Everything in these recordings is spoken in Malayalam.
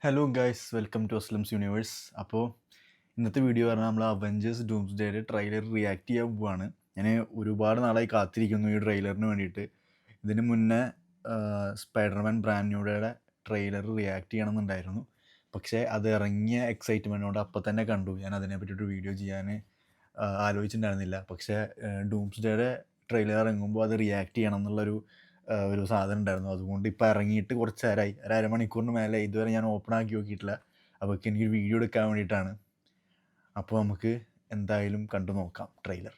ഹലോ ഗൈസ്, വെൽക്കം ടു അസ്ലംസ് യൂണിവേഴ്സ്. അപ്പോൾ ഇന്നത്തെ വീഡിയോ പറഞ്ഞാൽ നമ്മൾ അവഞ്ചേഴ്സ് ഡൂംസ്ഡേയുടെ ട്രെയിലർ റിയാക്ട് ചെയ്യാൻ പോവാണ്. ഞാൻ ഒരുപാട് നാളായി കാത്തിരിക്കുന്നു ഈ ട്രെയിലറിന് വേണ്ടിയിട്ട്. ഇതിന് മുന്നേ സ്പൈഡർമാൻ ബ്രാൻഡ് ന്യൂയുടെ ട്രെയിലർ റിയാക്ട് ചെയ്യണമെന്നുണ്ടായിരുന്നു. പക്ഷേ അത് ഇറങ്ങിയ എക്സൈറ്റ്മെൻറ്റോട് അപ്പം തന്നെ കണ്ടു. ഞാൻ അതിനെ പറ്റിയിട്ടൊരു വീഡിയോ ചെയ്യാൻ ആലോചിച്ചിട്ടുണ്ടായിരുന്നില്ല. പക്ഷേ ഡൂംസ്ഡേയുടെ ട്രെയിലർ ഇറങ്ങുമ്പോൾ അത് റിയാക്ട് ചെയ്യണം എന്നുള്ളൊരു ഒരു സാധനം ഉണ്ടായിരുന്നു. അതുകൊണ്ട് ഇപ്പോൾ ഇറങ്ങിയിട്ട് കുറച്ച് നേരമായി, ഒരു അരമണിക്കൂറിന് മേലെ. ഇതുവരെ ഞാൻ ഓപ്പൺ ആക്കി നോക്കിയിട്ടില്ല. അപ്പോൾ എനിക്ക് വീഡിയോ എടുക്കാൻ വേണ്ടിയിട്ടാണ്. അപ്പോൾ നമുക്ക് എന്തായാലും കണ്ടു നോക്കാം trailer.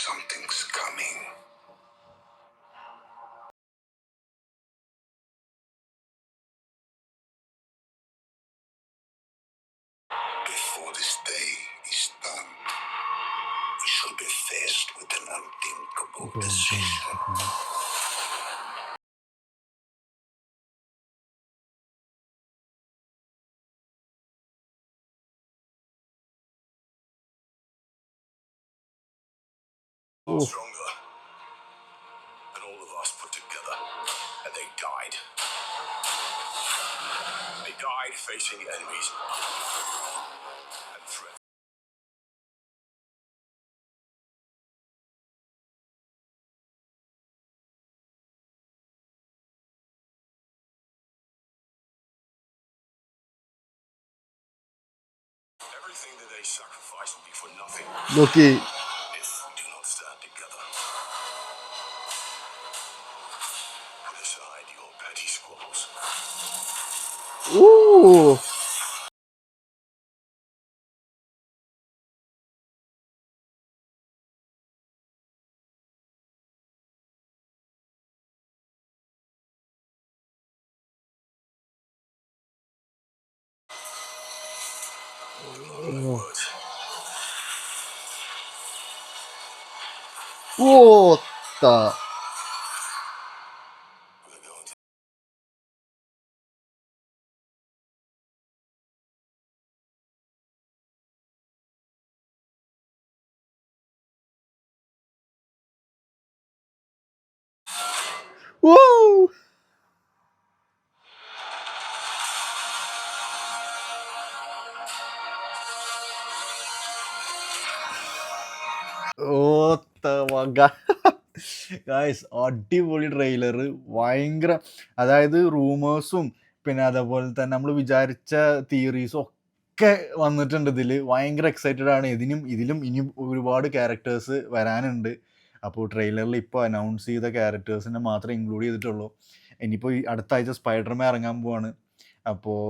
Something's coming. Before this day is done, we shall be faced with an unthinkable decision. Stronger than all of us put together, and they died. They died facing enemies and threats. Everything that they sacrificed will be for nothing okay. if we do not stand together. Put aside your petty squabbles. My words. What the? We're going to Woo! Guys, അടിപൊളി ട്രെയിലർ. ഭയങ്കര, അതായത് റൂമേഴ്സും പിന്നെ അതേപോലെ തന്നെ നമ്മൾ വിചാരിച്ച തിയറീസും ഒക്കെ വന്നിട്ടുണ്ട് ഇതിൽ. ഭയങ്കര എക്സൈറ്റഡ് ആണ്. ഇതിലും ഇനിയും ഒരുപാട് ക്യാരക്ടേഴ്സ് വരാനുണ്ട്. അപ്പോൾ ട്രെയിലറിൽ ഇപ്പോൾ അനൗൺസ് ചെയ്ത ക്യാരക്ടേഴ്സിനെ മാത്രമേ ഇൻക്ലൂഡ് ചെയ്തിട്ടുള്ളൂ. ഇനിയിപ്പോൾ ഈ അടുത്ത ആഴ്ച സ്പൈഡർമാൻ ഇറങ്ങാൻ പോവാണ്. അപ്പോൾ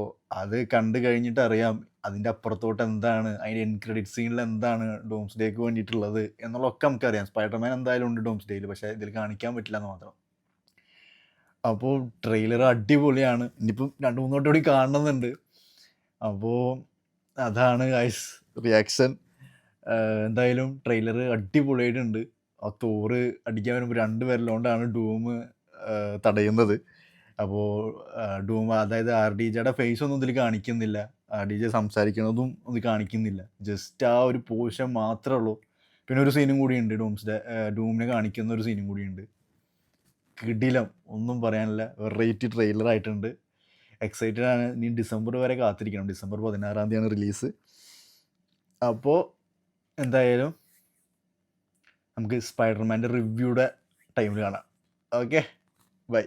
അത് കണ്ടു കഴിഞ്ഞിട്ട് അറിയാം അതിൻ്റെ അപ്പുറത്തോട്ട് എന്താണ്, അതിൻ്റെ എൻ ക്രെഡിറ്റ് സീനിൽ എന്താണ് ഡോംസ്ഡേക്ക് വേണ്ടിയിട്ടുള്ളത് എന്നുള്ളതൊക്കെ നമുക്കറിയാം. സ്പൈഡർമാൻ എന്തായാലും ഉണ്ട് ഡോംസ്ഡേയിൽ, പക്ഷേ ഇതിൽ കാണിക്കാൻ പറ്റില്ല എന്ന് മാത്രം. അപ്പോൾ ട്രെയിലർ അടിപൊളിയാണ്. ഇനിയിപ്പം 2-3 വട്ടം കൂടി കാണണമെന്നുണ്ട്. അപ്പോൾ അതാണ് ഗൈസ് റിയാക്ഷൻ. എന്തായാലും ട്രെയിലർ അടിപൊളിയായിട്ടുണ്ട്. ആ തോറ് അടിക്കാൻ വരുമ്പോൾ 2 വിരലുകൊണ്ടാണ് ഡൂം തടയുന്നത്. അപ്പോൾ ഡൂം, അതായത് ആർ ഡി ജെയുടെ ഫേസ് ഒന്നും ഇതിൽ കാണിക്കുന്നില്ല. ആർ ഡി ജെ സംസാരിക്കുന്നതും ഇത് കാണിക്കുന്നില്ല. ജസ്റ്റ് ആ ഒരു പോർഷൻ മാത്രമേ ഉള്ളൂ. പിന്നെ ഒരു സീനും കൂടിയുണ്ട്, ഡൂമിനെ കാണിക്കുന്ന ഒരു സീനും കൂടിയുണ്ട്. കിടിലം, ഒന്നും പറയാനില്ല. വെറൈറ്റി ട്രെയിലർ ആയിട്ടുണ്ട്. എക്സൈറ്റഡ് ആണ്. ഇനി ഡിസംബർ വരെ കാത്തിരിക്കണം. ഡിസംബർ 16-ാം തീയതിയാണ് റിലീസ്. അപ്പോൾ എന്തായാലും നമുക്ക് സ്പൈഡർമാൻ്റെ റിവ്യൂയുടെ ടൈമിൽ കാണാം. Okay, by.